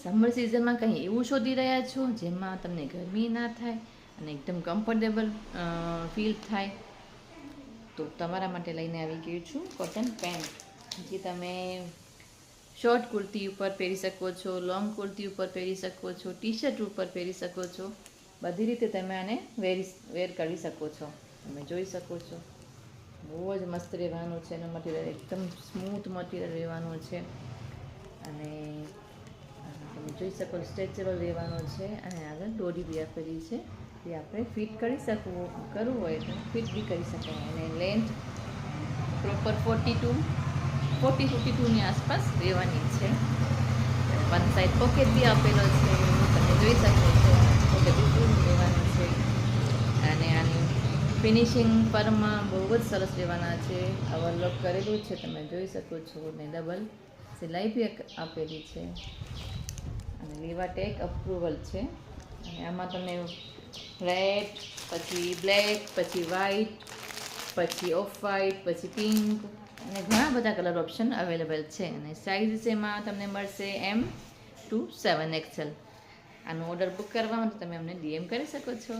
Summer સિઝનમાં કંઈ એવું શોધી રહ્યા છો જેમાં તમને ગરમી ના થાય અને એકદમ કમ્ફર્ટેબલ ફીલ થાય, તો તમારા માટે લઈને આવી ગઈ છું કોટન પેન્ટ, જે તમે શોર્ટ કુર્તી ઉપર પહેરી શકો છો, લોંગ કુર્તી ઉપર પહેરી શકો છો, ટી શર્ટ ઉપર પહેરી શકો છો. બધી રીતે તમે આને વેર કરી શકો છો. તમે જોઈ શકો છો બહુ જ મસ્ત રહેવાનું છે. એનું મટીરિયલ એકદમ સ્મૂથ મટીરિયલ રહેવાનું છે અને તમે જોઈ શકો સ્ટ્રેચેબલ રહેવાનો છે. અને આગળ દોરી બી આપેલી છે, એ આપણે ફિટ કરવું હોય તો ફિટ બી કરી શકાય. અને લેન્થ પ્રોપર 42ની આસપાસ રહેવાની છે. વન સાઈડ પોકેટ બી આપેલો છે, તમે જોઈ શકો છો. પોકેટ બી ફૂલ રહેવાનું છે. અને આની ફિનિશિંગ પરમાં બહુ જ સરસ રહેવાના છે. ઓવરલોક કરેલું છે, તમે જોઈ શકો છો. ને ડબલ સિલાઈ બી આપેલી છે અને લેવા ટેગ અપ્રુવલ છે. અને આમાં તમે રેડ, પછી બ્લેક, પછી વ્હાઈટ, પછી ઓફ વ્હાઈટ, પછી પિંક અને ઘણા બધા કલર ઓપ્શન અવેલેબલ છે. અને સાઇઝ એમાં તમને મળશે M to 7XL. આનો ઓર્ડર બુક કરવા માટે તમે અમને DM કરી શકો છો.